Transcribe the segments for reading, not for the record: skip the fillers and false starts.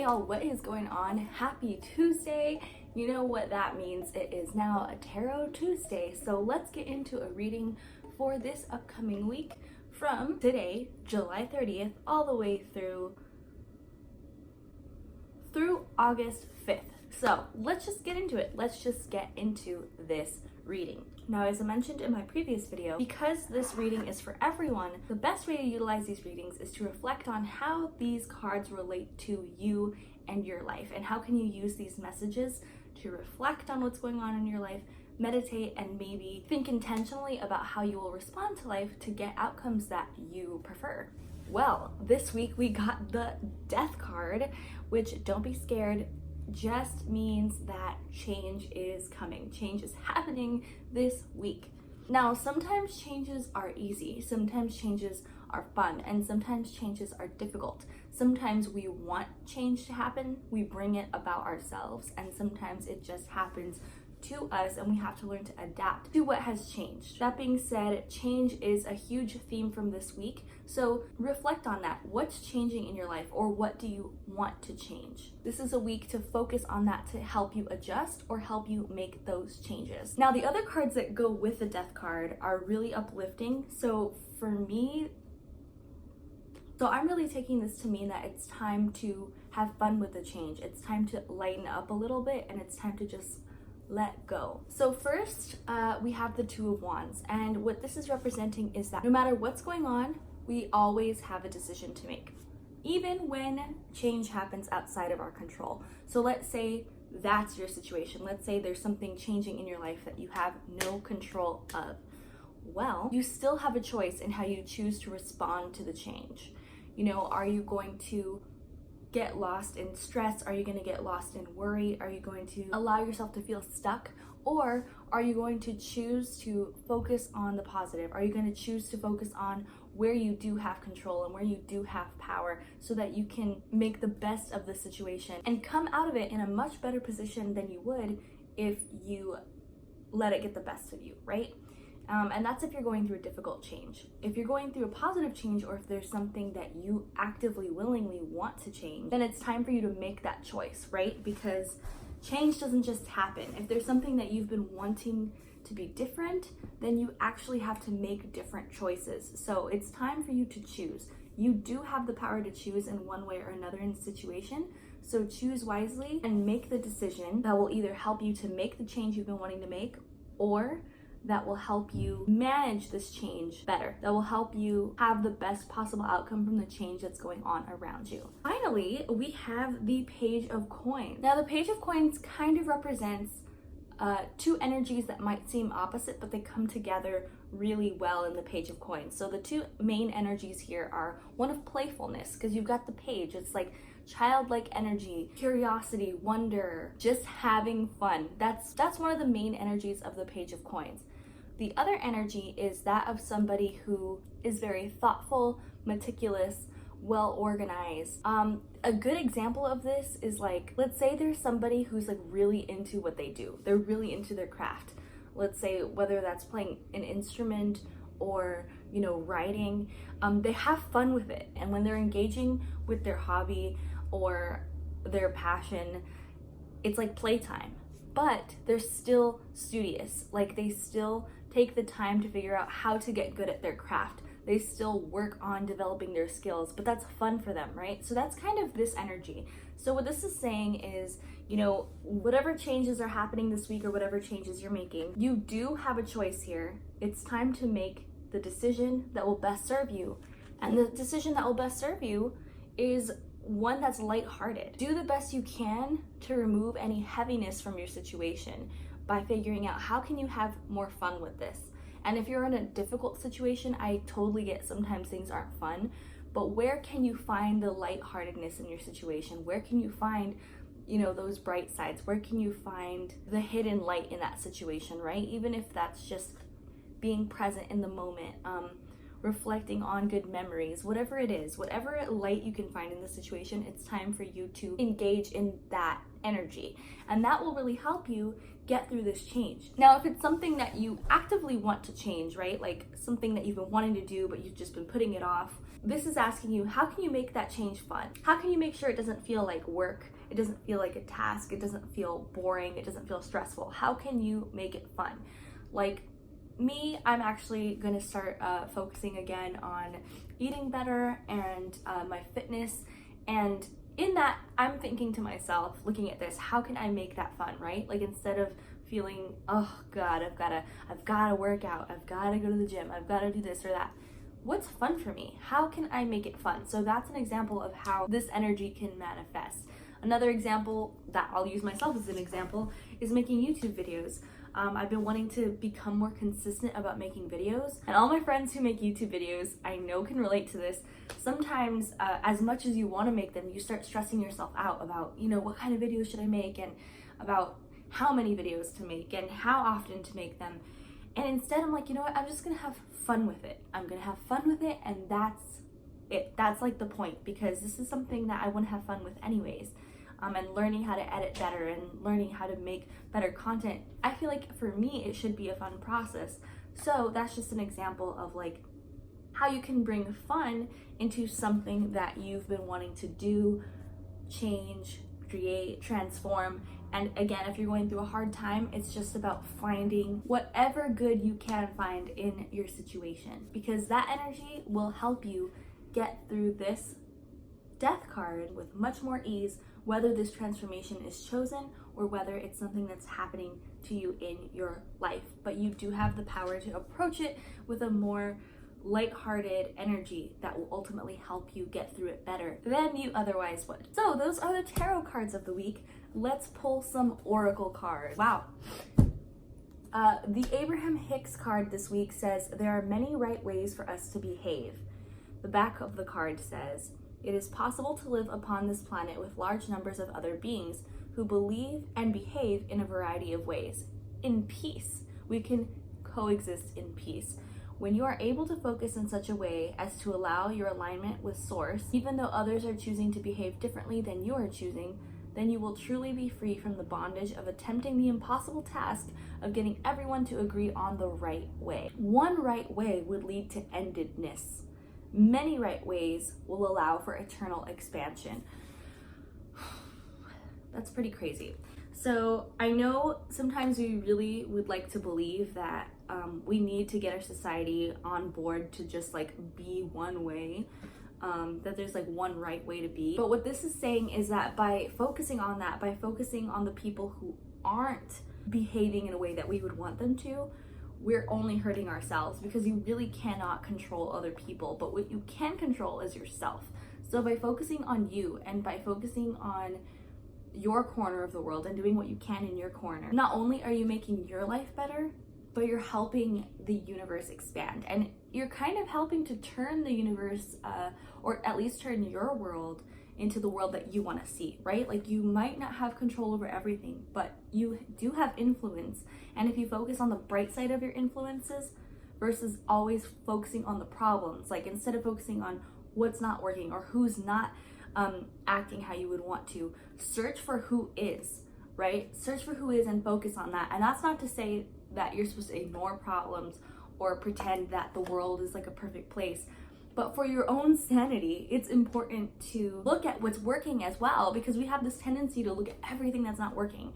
y'all, what is going on? Happy Tuesday. You know what that means. It is now a Tarot Tuesday. So let's get into a reading for this upcoming week from today, July 30th, all the way through August 5th. So let's just get into it. Let's just get into this reading. Now, as I mentioned in my previous video, because this reading is for everyone, the best way to utilize these readings is to reflect on how these cards relate to you and your life, and how can you use these messages to reflect on what's going on in your life, meditate, and maybe think intentionally about how you will respond to life to get outcomes that you prefer. Well, this week we got the Death card, which, don't be scared, just means that change is coming. Change is happening this week. Now, sometimes changes are easy, sometimes changes are fun, and sometimes changes are difficult. Sometimes we want change to happen, we bring it about ourselves, and sometimes it just happens to us and we have to learn to adapt to what has changed. That being said, change is a huge theme from this week, so reflect on that. What's changing in your life, or what do you want to change? This is a week to focus on that to help you adjust or help you make those changes. Now, the other cards that go with the Death card are really uplifting. So for me, I'm really taking this to mean that it's time to have fun with the change. It's time to lighten up a little bit, and it's time to just let go. So first, we have the Two of Wands, and what this is representing is that no matter what's going on, we always have a decision to make, even when change happens outside of our control. So let's say that's your situation. Let's say there's something changing in your life that you have no control of. Well, you still have a choice in how you choose to respond to the change. You know, are you going to get lost in stress? Are you going to get lost in worry? Are you going to allow yourself to feel stuck? Or are you going to choose to focus on the positive? Are you going to choose to focus on where you do have control and where you do have power, so that you can make the best of the situation and come out of it in a much better position than you would if you let it get the best of you, right? And that's if you're going through a difficult change. If you're going through a positive change, or if there's something that you actively, willingly want to change, then it's time for you to make that choice, right? Because change doesn't just happen. If there's something that you've been wanting to be different, then you actually have to make different choices. So it's time for you to choose. You do have the power to choose in one way or another in the situation. So choose wisely and make the decision that will either help you to make the change you've been wanting to make, or that will help you manage this change better, that will help you have the best possible outcome from the change that's going on around you. Finally, we have the Page of Coins. Now, the Page of Coins kind of represents two energies that might seem opposite, but they come together really well in the Page of Coins. So the two main energies here are one of playfulness, because you've got the page, it's like childlike energy, curiosity, wonder, just having fun. That's one of the main energies of the Page of Coins. The other energy is that of somebody who is very thoughtful, meticulous, well organized. A good example of this is, like, let's say there's somebody who's like really into what they do. They're really into their craft. Let's say whether that's playing an instrument or, you know, writing, they have fun with it. And when they're engaging with their hobby or their passion, it's like playtime, but they're still studious. Like, they still take the time to figure out how to get good at their craft. They still work on developing their skills, but that's fun for them, right? So that's kind of this energy. So what this is saying is, you know, whatever changes are happening this week or whatever changes you're making, you do have a choice here. It's time to make the decision that will best serve you. And the decision that will best serve you is one that's lighthearted. Do the best you can to remove any heaviness from your situation by figuring out how can you have more fun with this. And if you're in a difficult situation, I totally get sometimes things aren't fun, but where can you find the lightheartedness in your situation? Where can you find, you know, those bright sides? Where can you find the hidden light in that situation, right? Even if that's just being present in the moment, reflecting on good memories, whatever it is, whatever light you can find in the situation, it's time for you to engage in that energy. And that will really help you get through this change. Now, if it's something that you actively want to change, right? Like something that you've been wanting to do, but you've just been putting it off, this is asking you, how can you make that change fun? How can you make sure it doesn't feel like work? It doesn't feel like a task. It doesn't feel boring. It doesn't feel stressful. How can you make it fun? Like me, I'm actually gonna start focusing again on eating better and my fitness. And in that, I'm thinking to myself, looking at this, how can I make that fun, right? Like instead of feeling, oh God, I've gotta work out, I've gotta go to the gym, I've gotta do this or that. What's fun for me? How can I make it fun? So that's an example of how this energy can manifest. Another example that I'll use myself as an example is making YouTube videos. I've been wanting to become more consistent about making videos, and all my friends who make YouTube videos I know can relate to this. Sometimes as much as you want to make them, you start stressing yourself out about, you know, what kind of videos should I make, and about how many videos to make and how often to make them. And instead I'm like, you know what, I'm just gonna have fun with it. I'm gonna have fun with it, and that's it. That's like the point, because this is something that I want to have fun with anyways. And learning how to edit better and learning how to make better content, I feel like for me it should be a fun process. So that's just an example of like how you can bring fun into something that you've been wanting to do, change, create, transform. And again, if you're going through a hard time, it's just about finding whatever good you can find in your situation, because that energy will help you get through this death card with much more ease, whether this transformation is chosen or whether it's something that's happening to you in your life. But you do have the power to approach it with a more lighthearted energy that will ultimately help you get through it better than you otherwise would. So those are the tarot cards of the week. Let's pull some oracle cards. Wow. The Abraham Hicks card this week says, there are many right ways for us to behave. The back of the card says, it is possible to live upon this planet with large numbers of other beings who believe and behave in a variety of ways. In peace, we can coexist in peace. When you are able to focus in such a way as to allow your alignment with Source, even though others are choosing to behave differently than you are choosing, then you will truly be free from the bondage of attempting the impossible task of getting everyone to agree on the right way. One right way would lead to endedness. Many right ways will allow for eternal expansion. That's pretty crazy. So I know sometimes we really would like to believe that we need to get our society on board to just like be one way, that there's like one right way to be. But what this is saying is that by focusing on that, by focusing on the people who aren't behaving in a way that we would want them to, we're only hurting ourselves, because you really cannot control other people, but what you can control is yourself. So by focusing on you and by focusing on your corner of the world and doing what you can in your corner, not only are you making your life better, but you're helping the universe expand, and you're kind of helping to turn the universe, or at least turn your world into the world that you want to see, right? Like you might not have control over everything, but you do have influence. And if you focus on the bright side of your influences versus always focusing on the problems, like instead of focusing on what's not working or who's not acting how you would want to, search for who is, right? Search for who is and focus on that. And that's not to say that you're supposed to ignore problems or pretend that the world is like a perfect place. But for your own sanity, it's important to look at what's working as well, because we have this tendency to look at everything that's not working.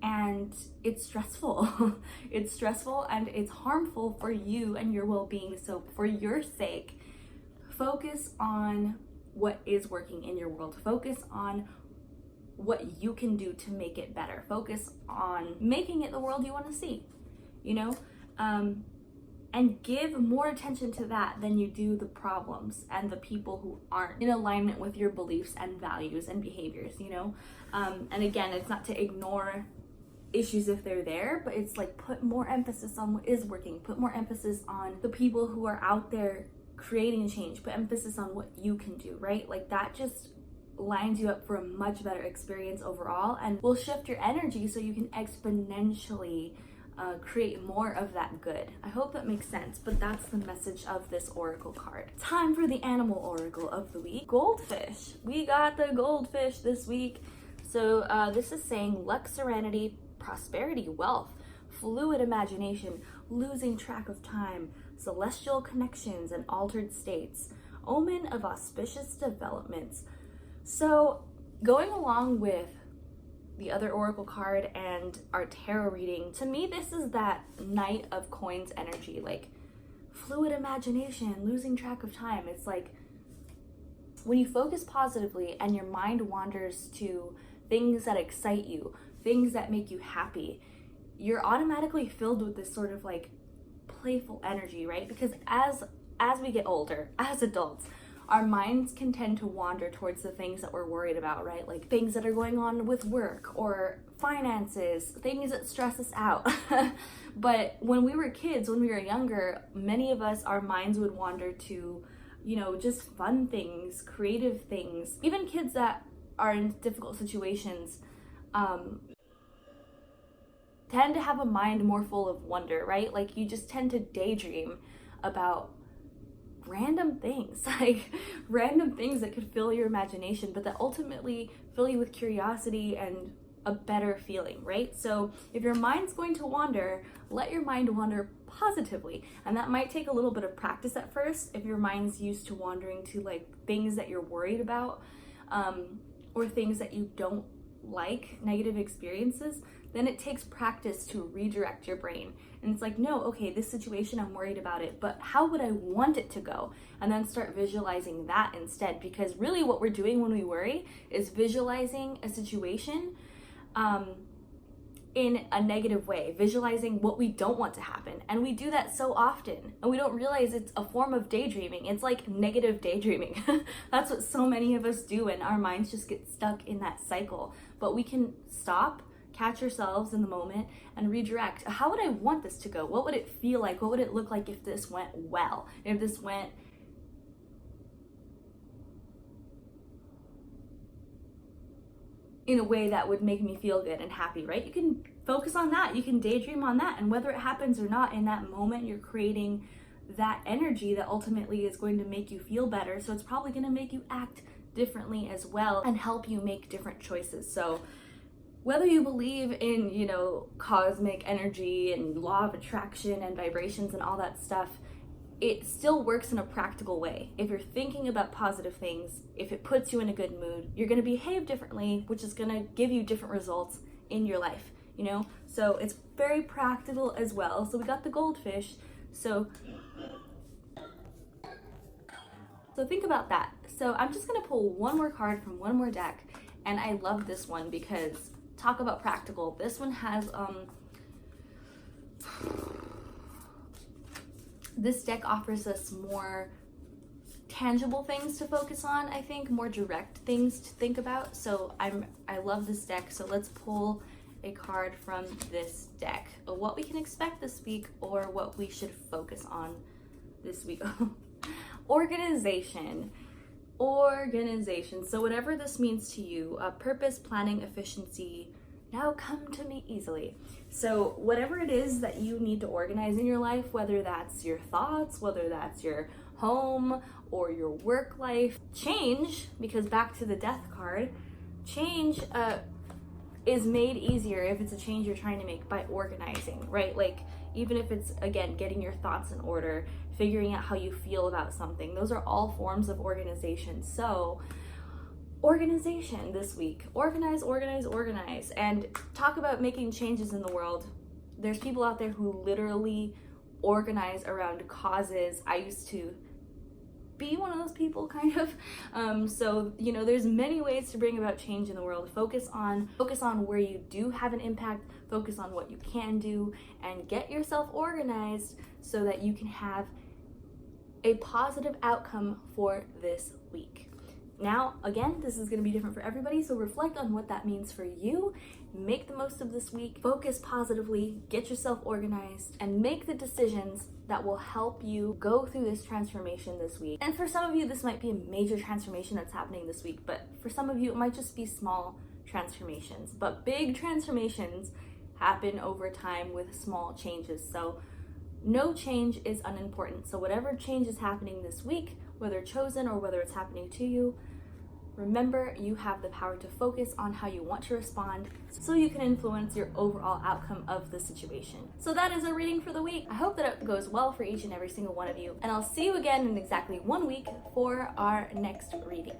And it's stressful. It's stressful and it's harmful for you and your well-being. So for your sake, focus on what is working in your world. Focus on what you can do to make it better. Focus on making it the world you want to see, you know? And give more attention to that than you do the problems and the people who aren't in alignment with your beliefs and values and behaviors, you know? And again, it's not to ignore issues if they're there, but it's like put more emphasis on what is working, put more emphasis on the people who are out there creating change, put emphasis on what you can do, right? Like that just lines you up for a much better experience overall, and will shift your energy so you can exponentially create more of that good. I hope that makes sense, but that's the message of this oracle card. Time for the animal oracle of the week. Goldfish. We got the goldfish this week. So this is saying luck, serenity, prosperity, wealth, fluid imagination, losing track of time, celestial connections, and altered states omen of auspicious developments. So going along with the other oracle card and our tarot reading, to me this is that Knight of Coins energy, like fluid imagination, losing track of time. It's like when you focus positively and your mind wanders to things that excite you, things that make you happy, you're automatically filled with this sort of like playful energy, right? Because as we get older, as adults, our minds can tend to wander towards the things that we're worried about, right? Like things that are going on with work or finances, things that stress us out. But when we were kids, when we were younger, many of us, our minds would wander to, just fun things, creative things. Even kids that are in difficult situations tend to have a mind more full of wonder, right? Like you just tend to daydream about random things, like random things that could fill your imagination, but that ultimately fill you with curiosity and a better feeling, right? So if your mind's going to wander, let your mind wander positively. And that might take a little bit of practice at first if your mind's used to wandering to like things that you're worried about, or things that you don't like, negative experiences. Then it takes practice to redirect your brain. And it's like, no, okay, this situation, I'm worried about it, but how would I want it to go? And then start visualizing that instead, because really what we're doing when we worry is visualizing a situation in a negative way, visualizing what we don't want to happen. And we do that so often, and we don't realize it's a form of daydreaming. It's like negative daydreaming. That's what so many of us do, and our minds just get stuck in that cycle. But we can stop, catch ourselves in the moment, and redirect. How would I want this to go? What would it feel like? What would it look like if this went well? If this went in a way that would make me feel good and happy, right? You can focus on that. You can daydream on that. And whether it happens or not, in that moment, you're creating that energy that ultimately is going to make you feel better. So it's probably going to make you act differently as well and help you make different choices. So whether you believe in, cosmic energy and law of attraction and vibrations and all that stuff, it still works in a practical way. If you're thinking about positive things, if it puts you in a good mood, you're going to behave differently, which is going to give you different results in your life, So it's very practical as well. So we got the goldfish. So think about that. So I'm just going to pull one more card from one more deck. And I love this one because talk about practical. This one has this deck offers us more tangible things to focus on, I think, more direct things to think about. So I love this deck. So let's pull a card from this deck, what we can expect this week or what we should focus on this week. Organization. So whatever this means to you, purpose, planning, efficiency, now come to me easily. So whatever it is that you need to organize in your life, whether that's your thoughts, whether that's your home or your work life, change, because back to the death card, change is made easier if it's a change you're trying to make by organizing, right? Like even if it's, again, getting your thoughts in order, figuring out how you feel about something, those are all forms of organization. So organization this week. Organize, and talk about making changes in the world. There's people out there who literally organize around causes. I used to be one of those people, kind of. So there's many ways to bring about change in the world. Focus on where you do have an impact, focus on what you can do, and get yourself organized so that you can have a positive outcome for this week. Now, again, this is going to be different for everybody, so reflect on what that means for you. Make the most of this week, focus positively, get yourself organized, and make the decisions that will help you go through this transformation this week. And for some of you, this might be a major transformation that's happening this week, but for some of you, it might just be small transformations. But big transformations happen over time with small changes, so no change is unimportant. So whatever change is happening this week, whether chosen or whether it's happening to you, Remember, you have the power to focus on how you want to respond so you can influence your overall outcome of the situation. So that is our reading for the week. I hope that it goes well for each and every single one of you, and I'll see you again in exactly 1 week for our next reading.